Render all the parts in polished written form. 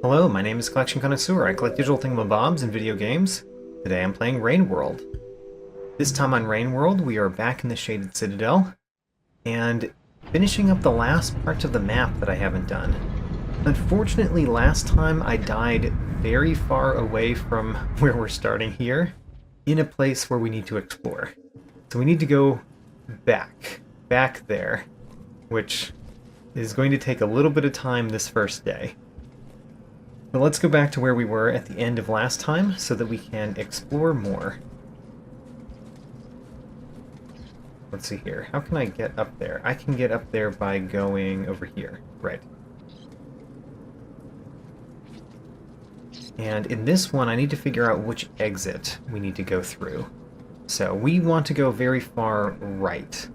Hello, my name is Collection Connoisseur. I collect digital thingamabobs and video games. Today I'm playing Rain World. This time on Rain World, we are back in the Shaded Citadel, and finishing up the last parts of the map that I haven't done. Unfortunately, last time I died very far away from where we're starting here, in a place where we need to explore. So we need to go back there, which is going to take a little bit of time this first day. But let's go back to where we were at the end of last time so that we can explore more. Let's see here. How can I get up there? I can get up there by going over here. Right. And in this one, I need to figure out which exit we need to go through. So we want to go very far right.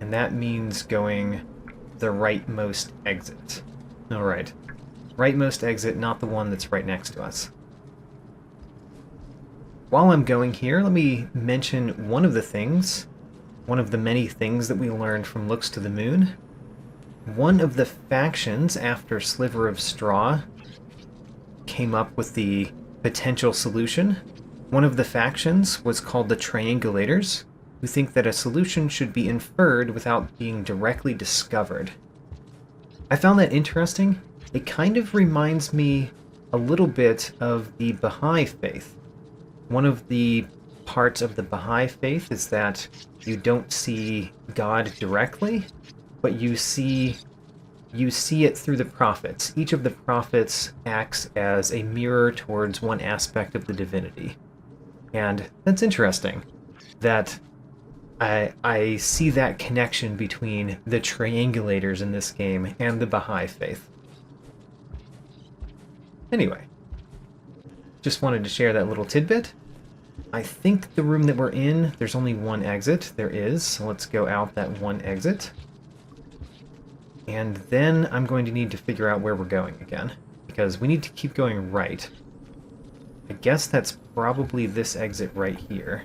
And that means going the rightmost exit. Alright. Rightmost exit, not the one that's right next to us. While I'm going here, let me mention one of the many things that we learned from Looks to the Moon. One of the factions after Sliver of Straw came up with the potential solution. One of the factions was called the Triangulators, who think that a solution should be inferred without being directly discovered. I found that interesting. It kind of reminds me a little bit of the Baha'i faith. One of the parts of the Baha'i faith is that you don't see God directly, but you see it through the prophets. Each of the prophets acts as a mirror towards one aspect of the divinity. And that's interesting, that I see that connection between the Triangulators in this game and the Baha'i faith. Anyway, just wanted to share that little tidbit. I think the room that we're in, there's only one exit. There is, so let's go out that one exit. And then I'm going to need to figure out where we're going again, because we need to keep going right. I guess that's probably this exit right here.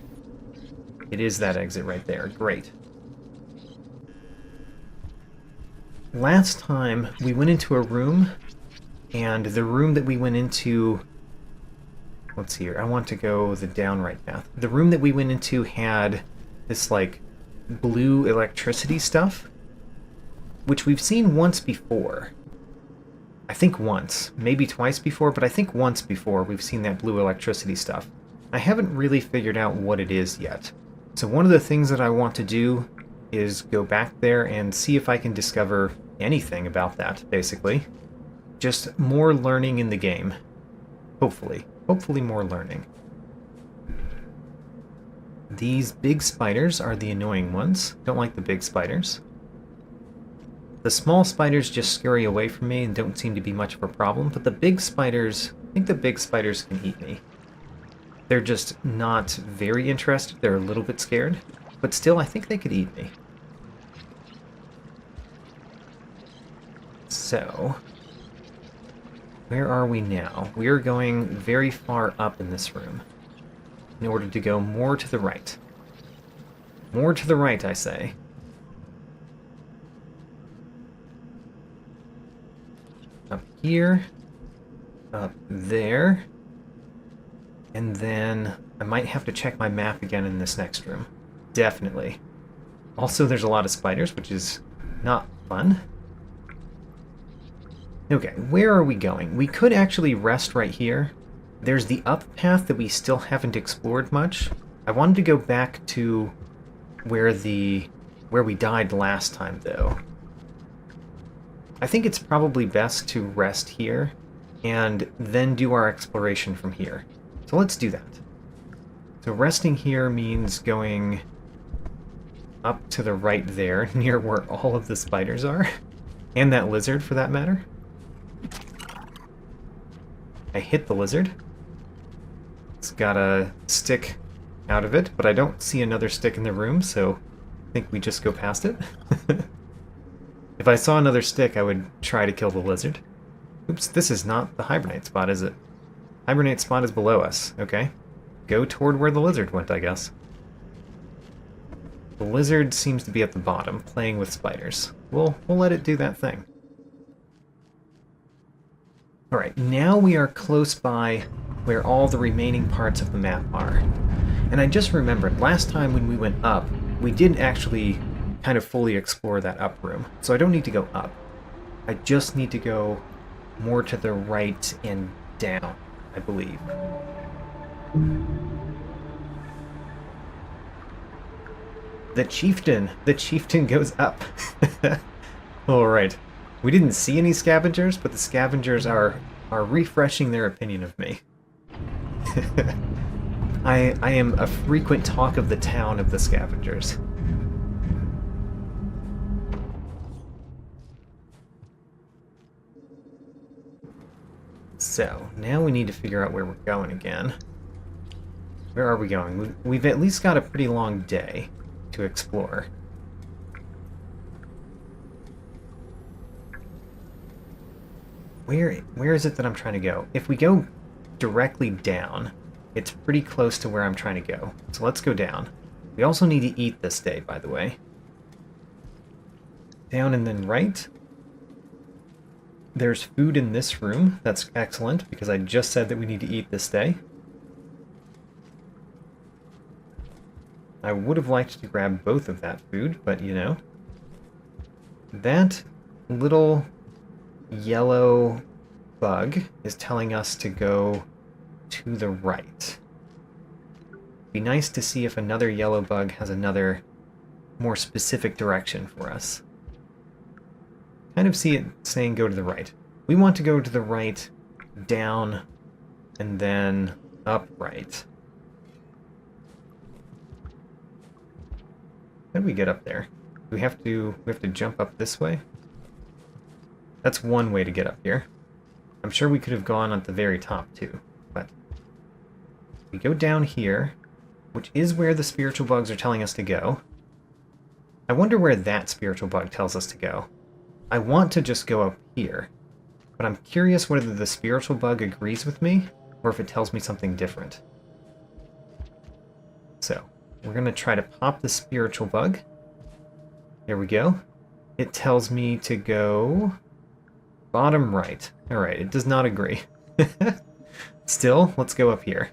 It is that exit right there. Great. Last time, we went into a room, and the room that we went into... Let's see here. I want to go the down right path. The room that we went into had this, like, blue electricity stuff, which we've seen once before. I think once. Maybe twice before, but I think once before we've seen that blue electricity stuff. I haven't really figured out what it is yet. So one of the things that I want to do is go back there and see if I can discover anything about that, basically. Just more learning in the game. Hopefully. Hopefully more learning. These big spiders are the annoying ones. Don't like the big spiders. The small spiders just scurry away from me and don't seem to be much of a problem, but the big spiders, I think the big spiders can eat me. They're just not very interested. They're a little bit scared, but still I think they could eat me. So... where are we now? We are going very far up in this room in order to go more to the right. More to the right, I say. Up here. Up there. And then I might have to check my map again in this next room. Definitely. Also, there's a lot of spiders, which is not fun. Okay, where are we going? We could actually rest right here. There's the up path that we still haven't explored much. I wanted to go back to where we died last time, though. I think it's probably best to rest here and then do our exploration from here. So let's do that. So resting here means going up to the right there, near where all of the spiders are. And that lizard, for that matter. I hit the lizard. It's got a stick out of it, but I don't see another stick in the room, so I think we just go past it. If I saw another stick, I would try to kill the lizard. Oops, this is not the hibernate spot, is it? Hibernate spot is below us. Okay. Go toward where the lizard went, I guess. The lizard seems to be at the bottom, playing with spiders. We'll let it do that thing. Alright, now we are close by where all the remaining parts of the map are. And I just remembered, last time when we went up, we did actually kind of fully explore that up room. So I don't need to go up. I just need to go more to the right and down, I believe. The chieftain goes up. Alright. We didn't see any scavengers, but the scavengers are refreshing their opinion of me. I am a frequent talk of the town of the scavengers. So, now we need to figure out where we're going again. Where are we going? We've at least got a pretty long day to explore. Where is it that I'm trying to go? If we go directly down, it's pretty close to where I'm trying to go. So let's go down. We also need to eat this day, by the way. Down and then right. There's food in this room. That's excellent, because I just said that we need to eat this day. I would have liked to grab both of that food, but you know. That little yellow bug is telling us to go to the right. Be nice to see if another yellow bug has another more specific direction for us. Kind of see it saying go to the right. We want to go to the right, down, and then up right. How do we get up there? Do we have to jump up this way? That's one way to get up here. I'm sure we could have gone at the very top too, but we go down here, which is where the spiritual bugs are telling us to go. I wonder where that spiritual bug tells us to go. I want to just go up here, but I'm curious whether the spiritual bug agrees with me, or if it tells me something different. So, we're going to try to pop the spiritual bug. There we go. It tells me to go bottom right. Alright, it does not agree. Still, let's go up here.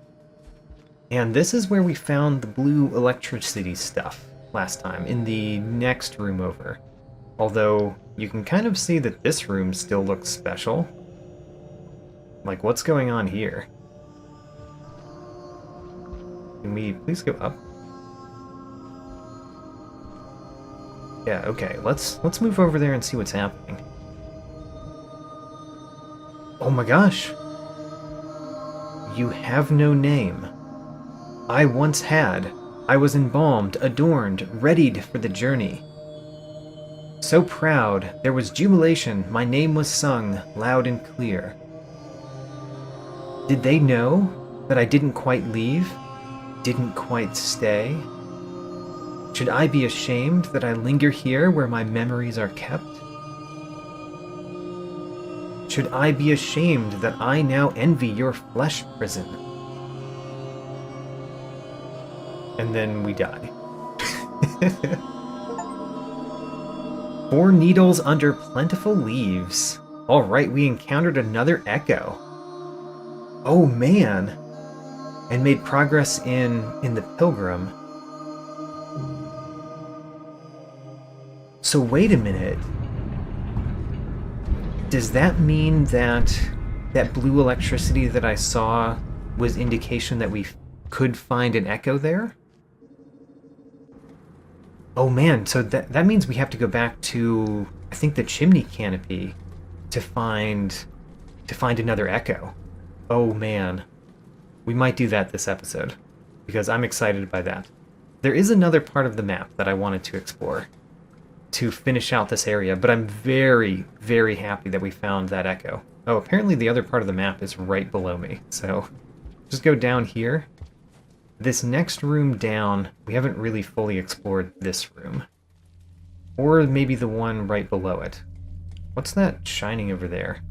And this is where we found the blue electricity stuff last time, in the next room over. Although, you can kind of see that this room still looks special. Like, what's going on here? Can we please go up? Yeah, okay, let's move over there and see what's happening. Oh my gosh! You have no name. I once had. I was embalmed, adorned, readied for the journey. So proud, there was jubilation, my name was sung, loud and clear. Did they know that I didn't quite leave? Didn't quite stay? Should I be ashamed that I linger here where my memories are kept? Should I be ashamed that I now envy your flesh prison? And then we die. 4 needles under plentiful leaves. Alright, we encountered another echo. Oh man! And made progress in the pilgrim. So wait a minute. Does that mean that that blue electricity that I saw was indication that we could find an echo there? Oh man, so that means we have to go back to, I think, the chimney canopy to find another echo. Oh man. We might do that this episode, because I'm excited by that. There is another part of the map that I wanted to explore to finish out this area, but I'm very, very happy that we found that echo. Oh, apparently the other part of the map is right below me, so just go down here. This next room down, we haven't really fully explored this room. Or maybe the one right below it. What's that shining over there?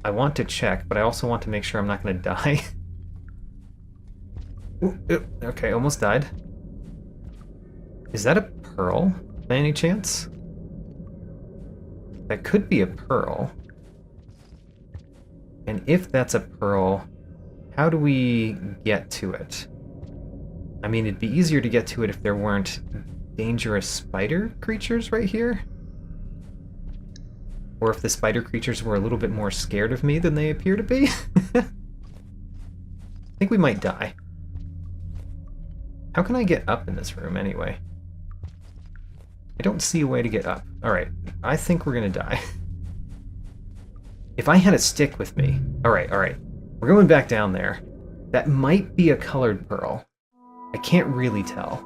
I want to check, but I also want to make sure I'm not going to die. Ooh, okay, almost died. Is that a pearl, by any chance? That could be a pearl. And if that's a pearl, how do we get to it? I mean, it'd be easier to get to it if there weren't dangerous spider creatures right here. Or if the spider creatures were a little bit more scared of me than they appear to be. I think we might die. How can I get up in this room anyway? I don't see a way to get up. Alright, I think we're gonna die. If I had a stick with me... Alright. We're going back down there. That might be a colored pearl. I can't really tell.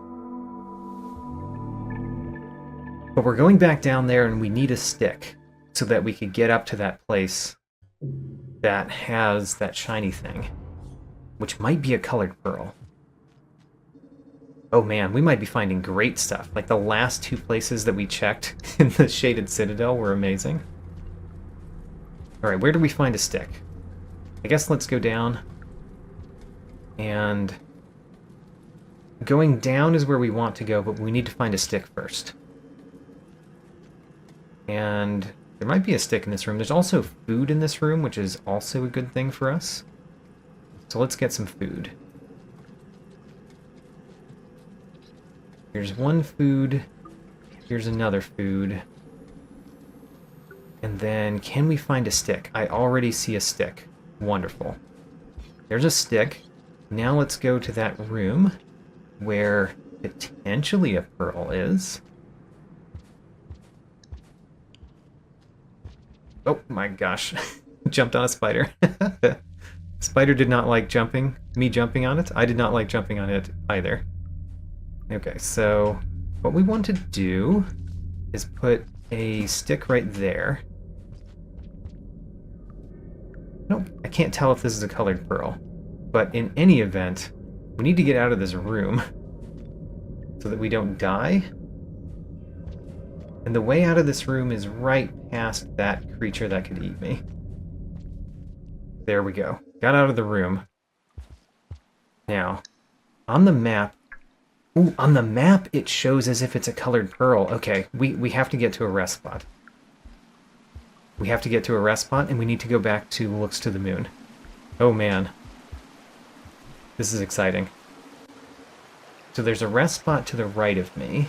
But we're going back down there and we need a stick so that we could get up to that place that has that shiny thing, which might be a colored pearl. Oh man, we might be finding great stuff. Like the last two places that we checked in the Shaded Citadel were amazing. Alright, where do we find a stick? I guess let's go down. And going down is where we want to go, but we need to find a stick first. And there might be a stick in this room. There's also food in this room, which is also a good thing for us. So let's get some food. Here's one food. Here's another food. And then, can we find a stick? I already see a stick. Wonderful. There's a stick. Now let's go to that room where potentially a pearl is. Oh my gosh. Jumped on a spider. Spider did not like me jumping on it. I did not like jumping on it either. Okay, so what we want to do is put a stick right there. Nope, I can't tell if this is a colored pearl. But in any event, we need to get out of this room so that we don't die. And the way out of this room is right past that creature that could eat me. There we go. Got out of the room. Now, on the map... Ooh, on the map it shows as if it's a colored pearl. Okay, we have to get to a rest spot. We have to get to a rest spot, and we need to go back to Looks to the Moon. Oh man. This is exciting. So there's a rest spot to the right of me.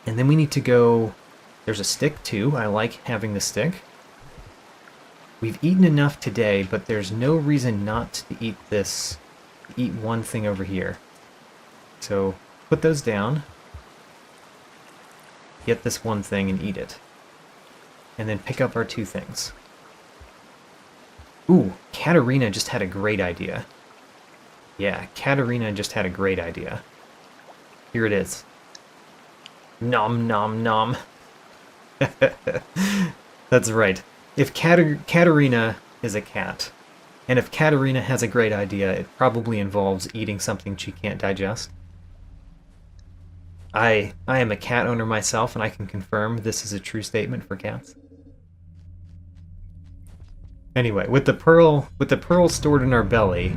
And then we need to go... There's a stick, too. I like having the stick. We've eaten enough today, but there's no reason not to eat this. Eat one thing over here. So, put those down. Get this one thing and eat it. And then pick up our two things. Ooh, Katarina just had a great idea. Yeah, Katarina just had a great idea. Here it is. Nom nom nom. That's right. If Katarina is a cat, and if Katarina has a great idea, it probably involves eating something she can't digest. I am a cat owner myself, and I can confirm this is a true statement for cats. Anyway, with the pearl stored in our belly,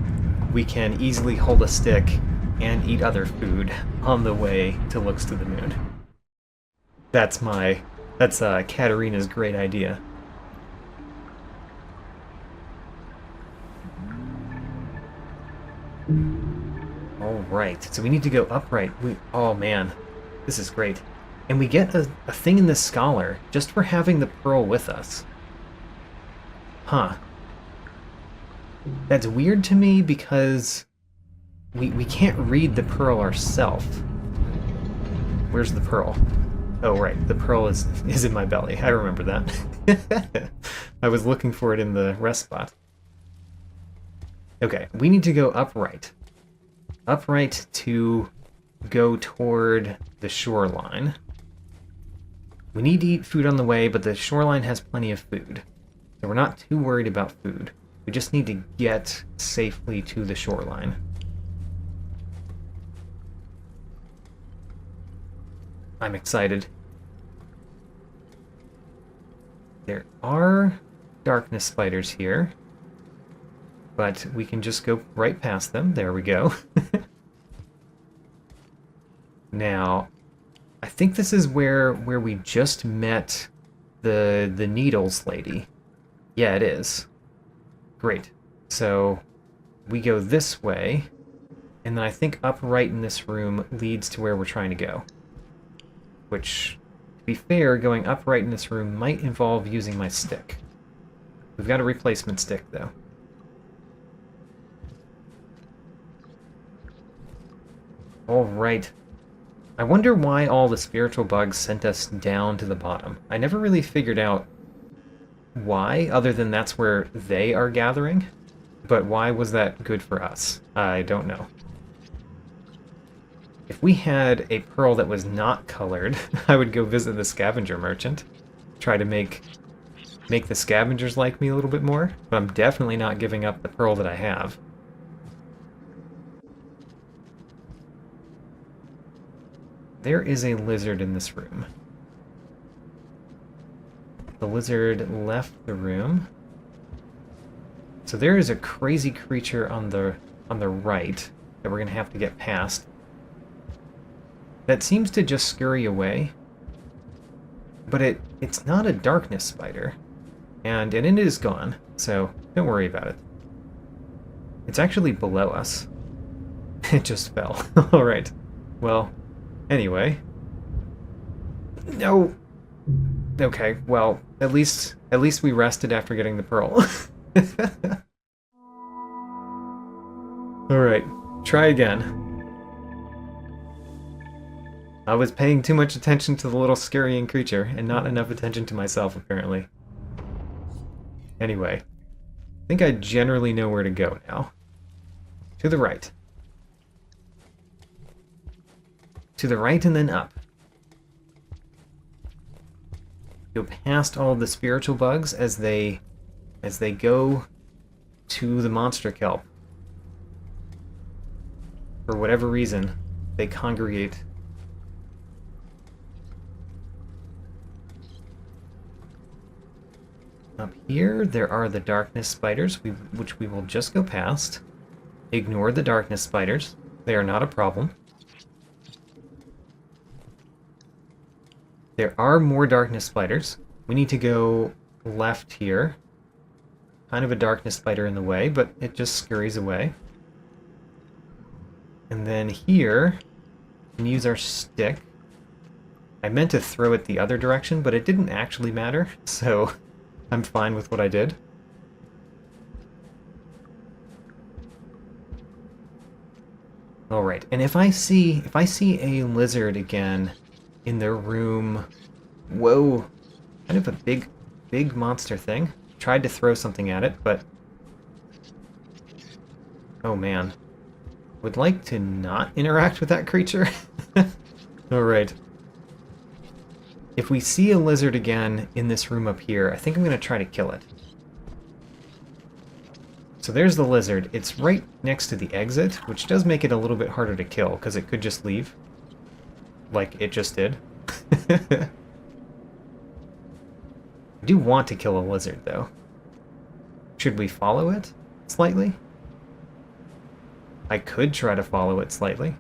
we can easily hold a stick and eat other food on the way to Looks to the Moon. That's Katarina's great idea. Alright, so we need to go upright. Oh man, this is great. And we get a thing in the Scholar just for having the pearl with us. Huh. That's weird to me because we can't read the pearl ourselves. Where's the pearl? Oh right, the pearl is in my belly. I remember that. I was looking for it in the rest spot. Okay, we need to go upright. Upright to go toward the shoreline. We need to eat food on the way, but the shoreline has plenty of food. So we're not too worried about food. We just need to get safely to the shoreline. I'm excited. There are darkness spiders here, but we can just go right past them. There we go. Now, I think this is where we just met the Needles lady. Yeah, it is. Great. So we go this way, and then I think upright in this room leads to where we're trying to go. Which, to be fair, going upright in this room might involve using my stick. We've got a replacement stick, though. Alright. I wonder why all the spiritual bugs sent us down to the bottom. I never really figured out why, other than that's where they are gathering. But why was that good for us? I don't know. If we had a pearl that was not colored, I would go visit the scavenger merchant. Try to make the scavengers like me a little bit more, but I'm definitely not giving up the pearl that I have. There is a lizard in this room. The lizard left the room. So there is a crazy creature on the right that we're going to have to get past. That seems to just scurry away. But it's not a darkness spider. And it is gone, so don't worry about it. It's actually below us. It just fell. Alright. Well, anyway. No! Okay, well, at least we rested after getting the pearl. Alright, try again. I was paying too much attention to the little scurrying creature, and not enough attention to myself, apparently. Anyway, I think I generally know where to go now. To the right. To the right and then up. Go past all the spiritual bugs as they go to the monster kelp. For whatever reason, they congregate. Up here, there are the darkness spiders, which we will just go past. Ignore the darkness spiders. They are not a problem. There are more darkness spiders. We need to go left here. Kind of a darkness spider in the way, but it just scurries away. And then here, we can use our stick. I meant to throw it the other direction, but it didn't actually matter, so I'm fine with what I did. Alright, and if I see a lizard again in the room... Whoa! Kind of a big monster thing. Tried to throw something at it, but... Oh man. Would like to not interact with that creature. Alright. If we see a lizard again in this room up here, I think I'm going to try to kill it. So there's the lizard. It's right next to the exit, which does make it a little bit harder to kill, because it could just leave. Like it just did. I do want to kill a lizard, though. Should we follow it slightly? I could try to follow it slightly.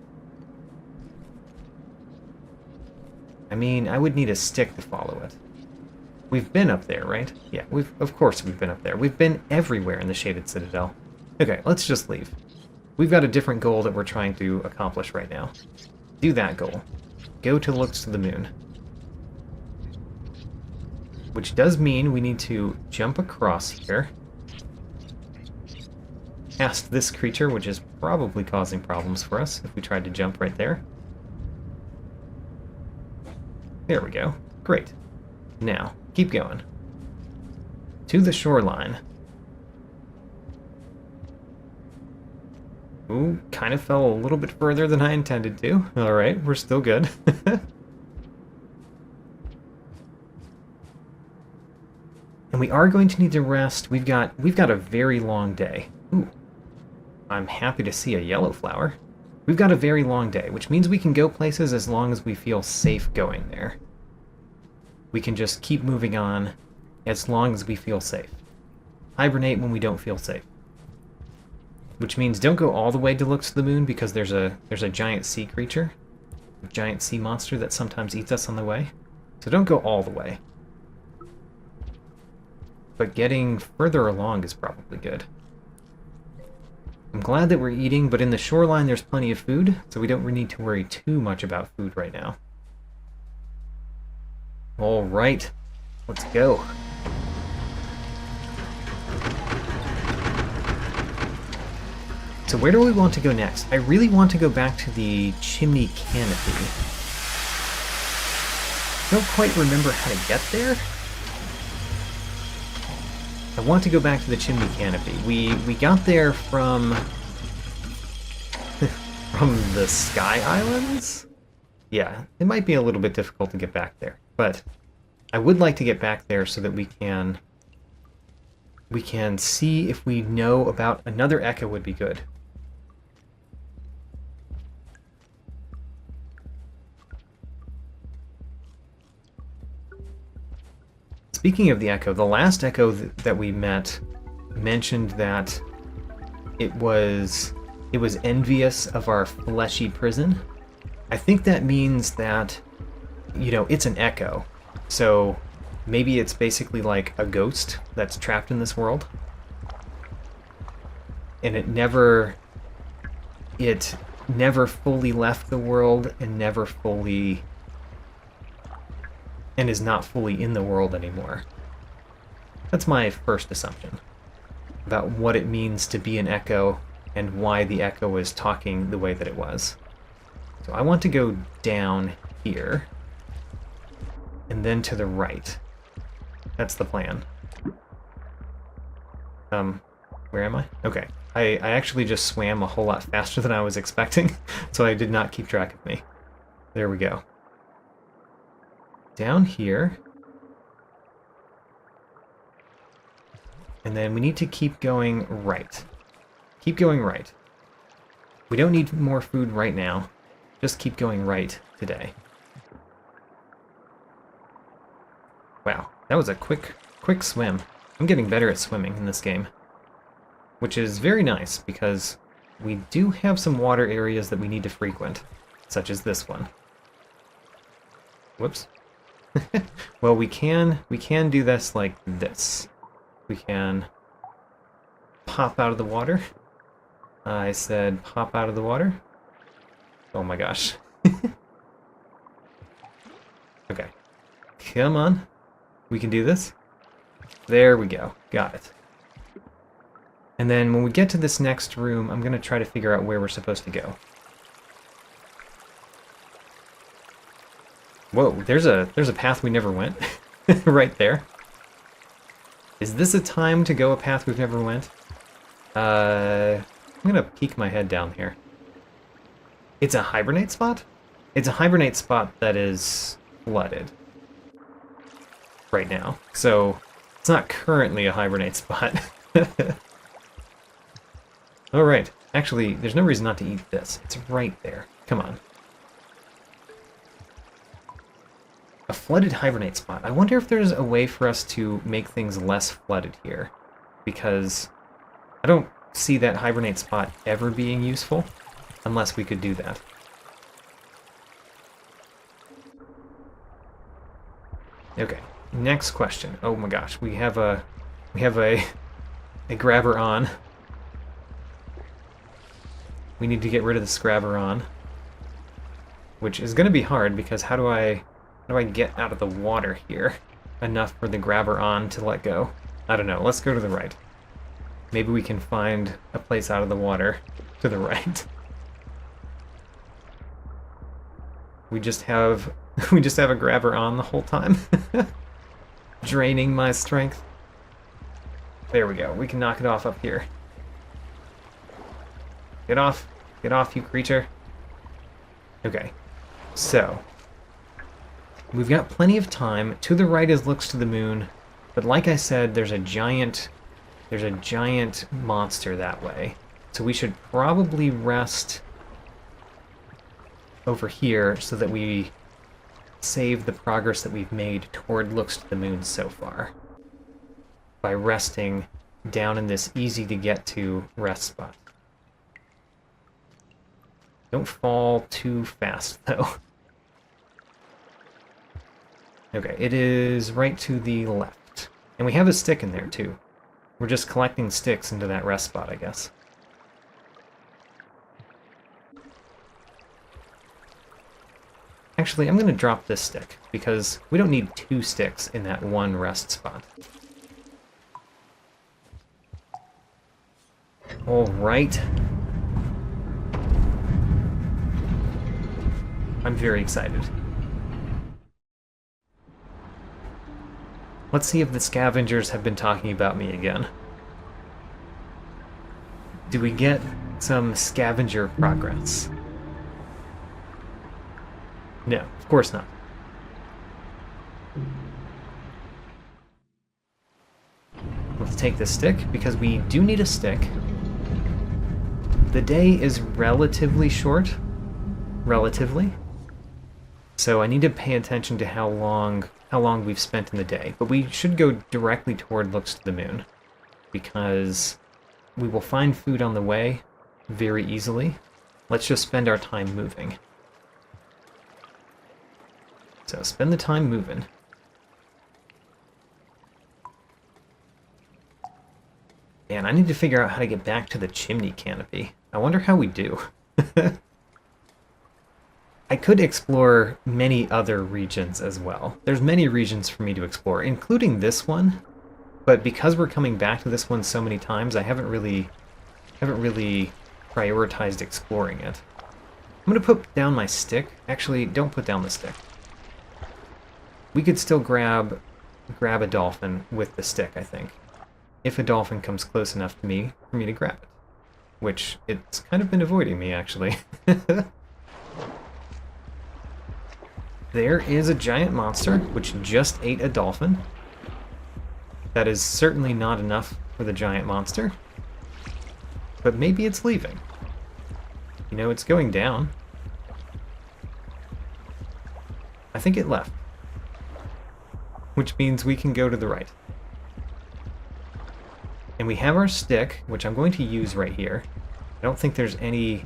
I mean, I would need a stick to follow it. We've been up there, right? Yeah, of course we've been up there. We've been everywhere in the Shaded Citadel. Okay, let's just leave. We've got a different goal that we're trying to accomplish right now. Do that goal. Go to Looks to the Moon. Which does mean we need to jump across here. Past this creature, which is probably causing problems for us if we tried to jump right there. There we go. Great. Now, keep going. To the shoreline. Ooh, kind of fell a little bit further than I intended to. Alright, we're still good. And we are going to need to rest. We've got a very long day. Ooh. I'm happy to see a yellow flower. We've got a very long day, which means we can go places as long as we feel safe going there. We can just keep moving on as long as we feel safe. Hibernate when we don't feel safe. Which means don't go all the way to Looks to the Moon, because there's a giant sea creature. A giant sea monster that sometimes eats us on the way. So don't go all the way. but getting further along is probably good. I'm glad that we're eating, but in the shoreline there's plenty of food, so we don't need to worry too much about food right now. Alright, let's go. So where do we want to go next? I really want to go back to the chimney canopy. I don't quite remember how to get there. I want to go back to the chimney canopy. We got there from from the Sky Islands? Yeah, it might be a little bit difficult to get back there, but I would like to get back there so that we can see if we know about another echo would be good. Speaking of the echo, the last echo that we met mentioned that it was envious of our fleshy prison. I think that means that, you know, it's an echo. So maybe it's basically like a ghost that's trapped in this world. And it never fully left the world and is not fully in the world anymore. That's my first assumption about what it means to be an echo and why the echo is talking the way that it was. So I want to go down here and then to the right. That's the plan. Where am I? Okay. I actually just swam a whole lot faster than I was expecting, so I did not keep track of me. There we go. Down here. And then we need to keep going right. Keep going right. We don't need more food right now. Just keep going right today. Wow, that was a quick swim. I'm getting better at swimming in this game, which is very nice because we do have some water areas that we need to frequent, such as this one. Whoops. Well, we can do this like this. We can pop out of the water. I said pop out of the water. Oh my gosh. Okay. Come on. We can do this. There we go. Got it. And then when we get to this next room, I'm going to try to figure out where we're supposed to go. Whoa, there's a path we never went. Right there. Is this a time to go a path we've never went? I'm gonna peek my head down here. It's a hibernate spot? It's a hibernate spot that is flooded right now. So it's not currently a hibernate spot. Alright. Actually, there's no reason not to eat this. It's right there. Come on. A flooded hibernate spot. I wonder if there's a way for us to make things less flooded here. Because I don't see that hibernate spot ever being useful unless we could do that. Okay, next question. Oh my gosh, we have a grabber on. We need to get rid of this grabber on, which is going to be hard because how do I get out of the water here enough for the grabber on to let go? I don't know. Let's go to the right. Maybe we can find a place out of the water to the right. We just have a grabber on the whole time. Draining my strength. There we go. We can knock it off up here. Get off. Get off, you creature. Okay. So we've got plenty of time. To the right is looks to the moon, but like I said, there's a giant monster that way. So we should probably rest over here so that we save the progress that we've made toward looks to the moon so far. By resting down in this easy to get to rest spot. Don't fall too fast though. Okay, it is right to the left. And we have a stick in there, too. We're just collecting sticks into that rest spot, I guess. Actually, I'm going to drop this stick, because we don't need 2 sticks in that one rest spot. Alright. I'm very excited. Let's see if the scavengers have been talking about me again. Do we get some scavenger progress? No, of course not. Let's take the stick, because we do need a stick. The day is relatively short. Relatively. So I need to pay attention to how long we've spent in the day. But we should go directly toward Looks to the Moon, because we will find food on the way very easily. Let's just spend our time moving. So spend the time moving. And I need to figure out how to get back to the chimney canopy. I wonder how we do. I could explore many other regions as well. There's many regions for me to explore, including this one. But because we're coming back to this one so many times, I haven't really prioritized exploring it. I'm going to put down my stick. Actually, don't put down the stick. We could still grab a dolphin with the stick, I think. If a dolphin comes close enough to me for me to grab it. Which, it's kind of been avoiding me, actually. There is a giant monster, which just ate a dolphin. That is certainly not enough for the giant monster. But maybe it's leaving. You know, it's going down. I think it left. Which means we can go to the right. And we have our stick, which I'm going to use right here. I don't think there's any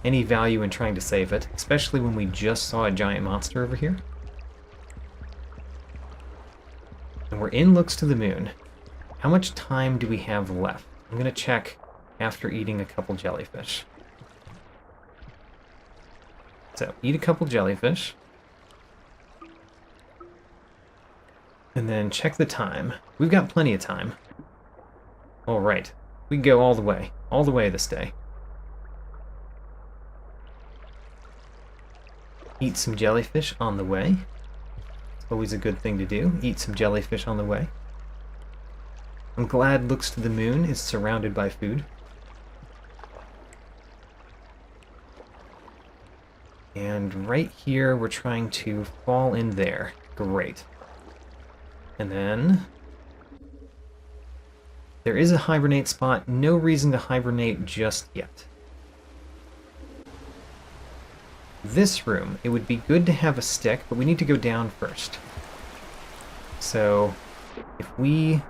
value in trying to save it, especially when we just saw a giant monster over here. And we're in Looks to the Moon. How much time do we have left? I'm going to check after eating a couple jellyfish. So, eat a couple jellyfish. And then check the time. We've got plenty of time. Alright, we can go all the way this day. Eat some jellyfish on the way. It's always a good thing to do, eat some jellyfish on the way. I'm glad Looks to the Moon is surrounded by food. And right here, we're trying to fall in there. Great. And then there is a hibernate spot. No reason to hibernate just yet. This room, it would be good to have a stick, but we need to go down first. So if we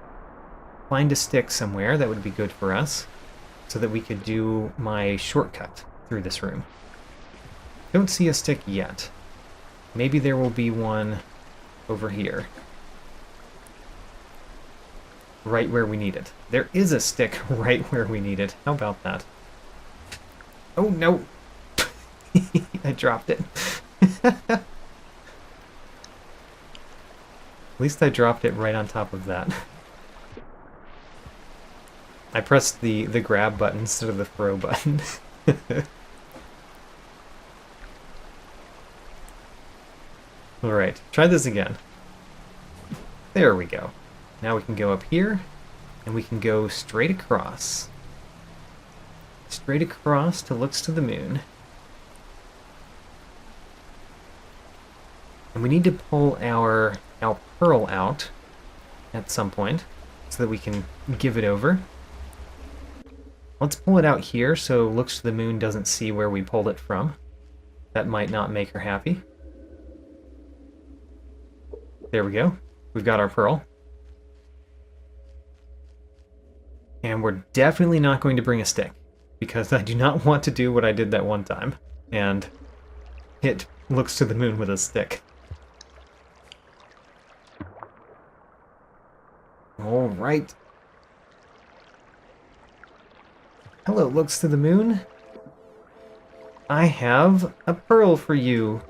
find a stick somewhere, that would be good for us, so that we could do my shortcut through this room. Don't see a stick yet. Maybe there will be one over here. Right where we need it. There is a stick right where we need it. How about that? Oh, no! I dropped it. At least I dropped it right on top of that. I pressed the grab button instead of the throw button. Alright, try this again. There we go. Now we can go up here, and we can go straight across. Straight across to Looks to the Moon. And we need to pull our pearl out at some point, so that we can give it over. Let's pull it out here so Looks to the Moon doesn't see where we pulled it from. That might not make her happy. There we go. We've got our pearl. And we're definitely not going to bring a stick, because I do not want to do what I did that one time, and hit Looks to the Moon with a stick. Alright. Hello, looks to the moon. I have a pearl for you.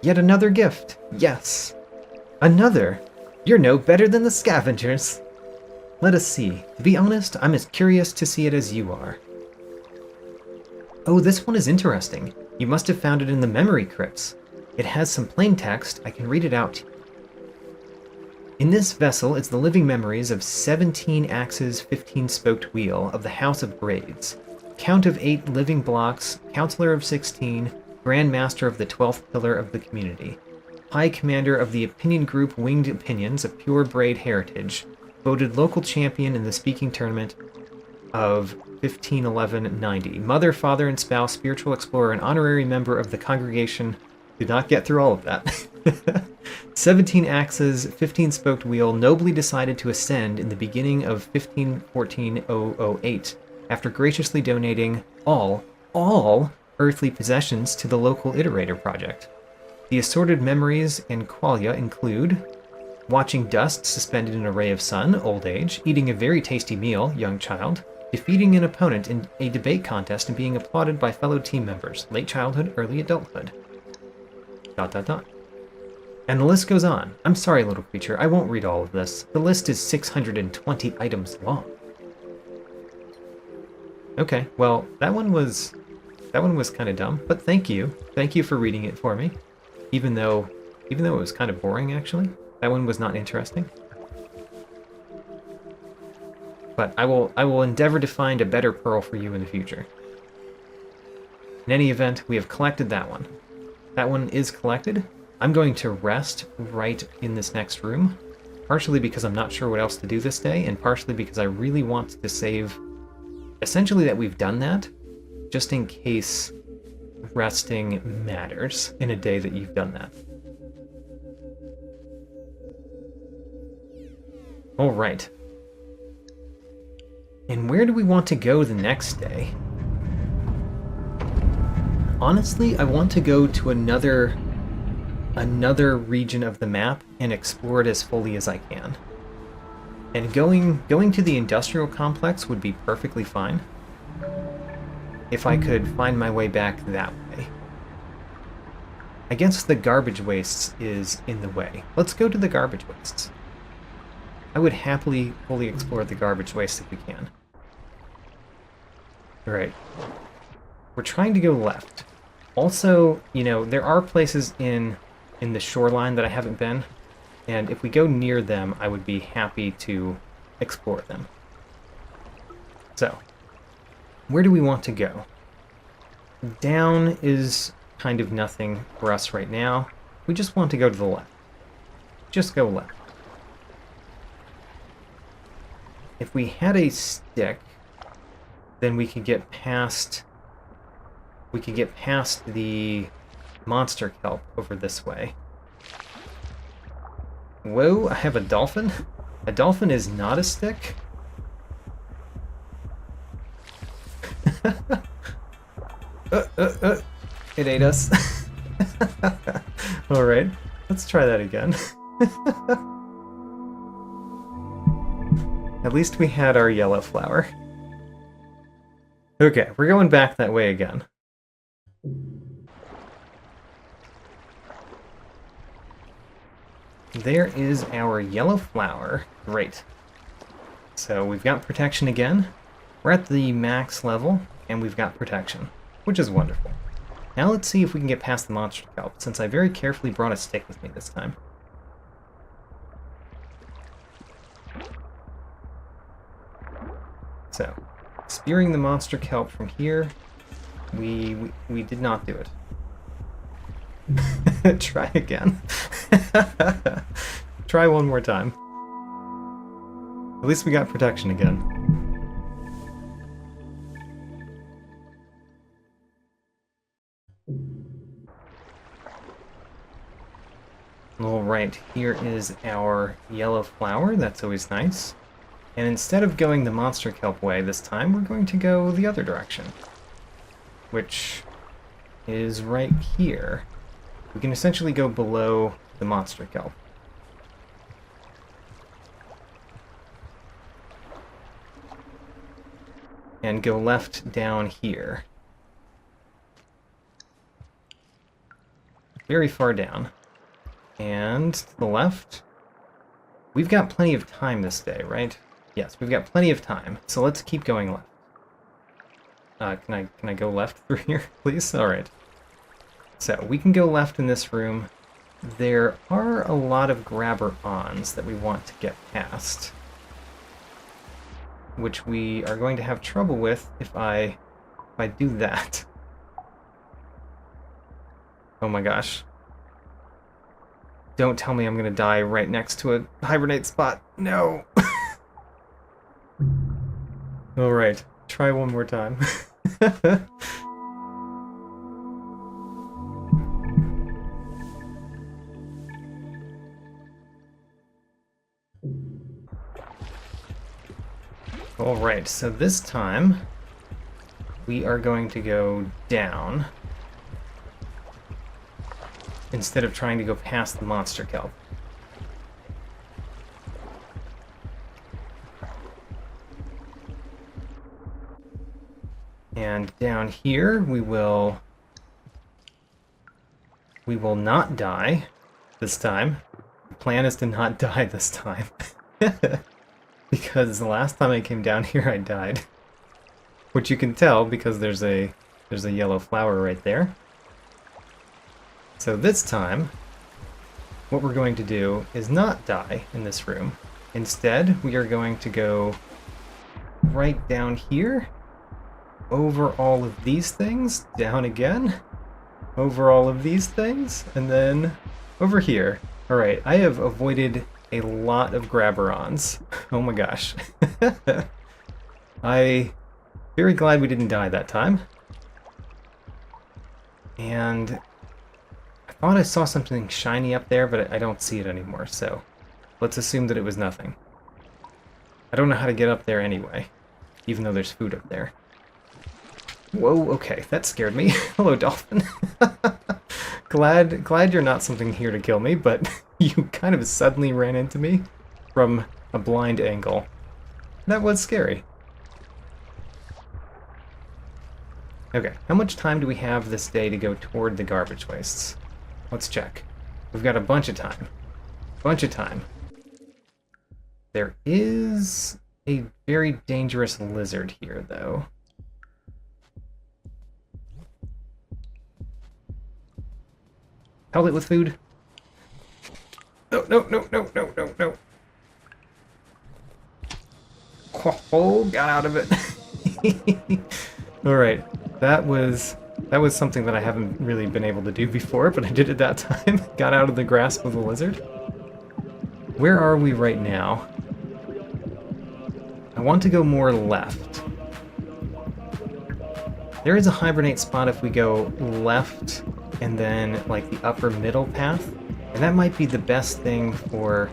Yet another gift. Yes. Another. You're no better than the scavengers. Let us see. To be honest, I'm as curious to see it as you are. Oh, this one is interesting. You must have found it in the memory crypts. It has some plain text. I can read it out. In this vessel is the living memories of 17 axes, 15-spoked wheel of the House of Grades, Count of 8 living blocks, Counselor of 16, Grand Master of the 12th Pillar of the Community, High Commander of the Opinion Group Winged Opinions of Pure Braid Heritage, voted local champion in the speaking tournament of 1511-90, Mother, Father, and Spouse, Spiritual Explorer, and honorary member of the congregation. Did not get through all of that. 17 axes, 15-spoked wheel, nobly decided to ascend in the beginning of 1514-008, after graciously donating all earthly possessions to the local Iterator project. The assorted memories and qualia include watching dust suspended in a ray of sun, old age, eating a very tasty meal, young child, defeating an opponent in a debate contest and being applauded by fellow team members, late childhood, early adulthood. ... And the list goes on. I'm sorry, little creature, I won't read all of this. The list is 620 items long. Okay, well, that one was kind of dumb, but thank you. Thank you for reading it for me. Even though it was kind of boring, actually. That one was not interesting. But I will endeavor to find a better pearl for you in the future. In any event, we have collected that one. That one is collected. I'm going to rest right in this next room, partially because I'm not sure what else to do this day, and partially because I really want to save, essentially, that we've done that, just in case resting matters in a day that you've done that. Alright. And where do we want to go the next day? Honestly, I want to go to another region of the map and explore it as fully as I can. And going to the industrial complex would be perfectly fine if I could find my way back that way. I guess the garbage wastes is in the way. Let's go to the garbage wastes. I would happily fully explore the garbage wastes if we can. Alright. We're trying to go left. Also, you know, there are places in the shoreline that I haven't been, and if we go near them, I would be happy to explore them. So, where do we want to go? Down is kind of nothing for us right now. We just want to go to the left. Just go left. If we had a stick, then we could get past the monster kelp over this way. Whoa, I have a dolphin? A dolphin is not a stick? It ate us. Alright, let's try that again. At least we had our yellow flower. Okay, we're going back that way again. There is our yellow flower. Great. So we've got protection again. We're at the max level, and we've got protection, which is wonderful. Now let's see if we can get past the monster kelp, since I very carefully brought a stick with me this time. So, spearing the monster kelp from here, we did not do it. Try again. Try one more time. At least we got protection again. Alright, here is our yellow flower. That's always nice. And instead of going the monster kelp way this time, we're going to go the other direction. Which is right here. We can essentially go below the monster kelp. And go left down here. Very far down. And to the left. We've got plenty of time this day, right? Yes, we've got plenty of time. So let's keep going left. Can I go left through here, please? Alright. So, we can go left in this room. There are a lot of grabber-ons that we want to get past, which we are going to have trouble with if I do that. Oh my gosh. Don't tell me I'm gonna die right next to a hibernate spot. No! Alright, try one more time. Alright, so this time we are going to go down instead of trying to go past the monster kelp. And down here we will not die this time. The plan is to not die this time. Because the last time I came down here I died. Which you can tell because there's a yellow flower right there. So this time, what we're going to do is not die in this room. Instead, we are going to go right down here, over all of these things, down again, over all of these things, and then over here. Alright, I have avoided a lot of grabber-ons. Oh my gosh. I'm very glad we didn't die that time. And I thought I saw something shiny up there, but I don't see it anymore, so let's assume that it was nothing. I don't know how to get up there anyway, even though there's food up there. Whoa, okay, that scared me. Hello, dolphin. Glad you're not something here to kill me, but you kind of suddenly ran into me from a blind angle. That was scary. Okay, how much time do we have this day to go toward the garbage wastes? Let's check. We've got a bunch of time. Bunch of time. There is a very dangerous lizard here, though. Held it with food. No, no, no, no, no, no, no. Oh, got out of it. Alright, that was something that I haven't really been able to do before, but I did it that time. Got out of the grasp of the lizard. Where are we right now? I want to go more left. There is a hibernate spot if we go left and then like the upper middle path, and that might be the best thing for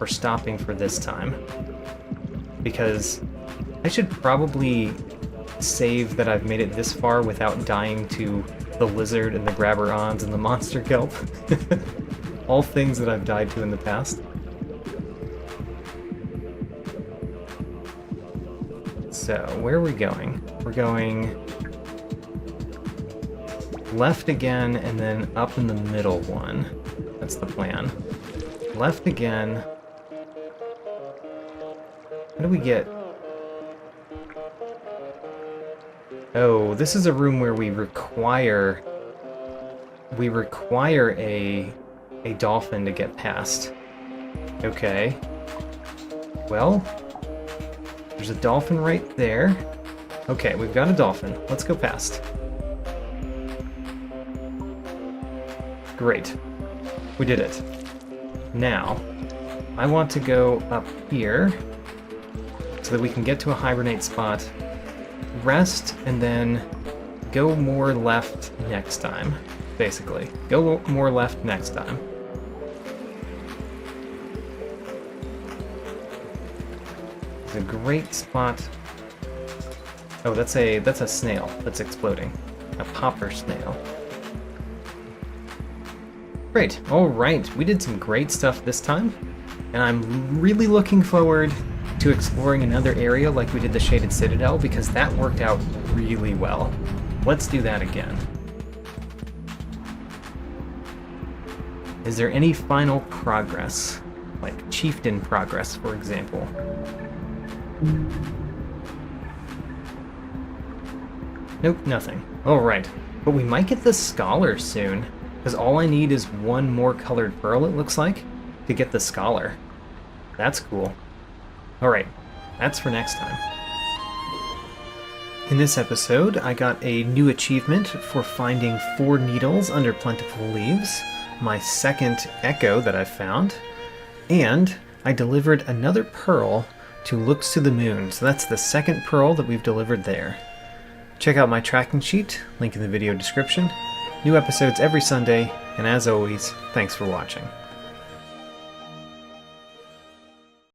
stopping for this time. Because I should probably save that I've made it this far without dying to the lizard and the grabber-ons and the monster kelp. All things that I've died to in the past. So, where are we going? We're going left again and then up in the middle one. That's the plan. Left again. How do we get... Oh, this is a room where we require a dolphin to get past. Okay. Well, there's a dolphin right there. Okay, we've got a dolphin. Let's go past. Great. We did it. Now, I want to go up here so that we can get to a hibernate spot, rest, and then go more left next time, basically. Go more left next time. It's a great spot. Oh, that's a snail that's exploding. A popper snail. Great. Alright, we did some great stuff this time, and I'm really looking forward to exploring another area like we did the Shaded Citadel, because that worked out really well. Let's do that again. Is there any final progress? Like chieftain progress, for example? Nope, nothing. Alright, but we might get the Scholar soon, because all I need is one more colored pearl, it looks like, to get the Scholar. That's cool. Alright, that's for next time. In this episode, I got a new achievement for finding 4 needles under plentiful leaves, my second echo that I've found, and I delivered another pearl to Looks to the Moon, so that's the second pearl that we've delivered there. Check out my tracking sheet, link in the video description. New episodes every Sunday, and as always, thanks for watching.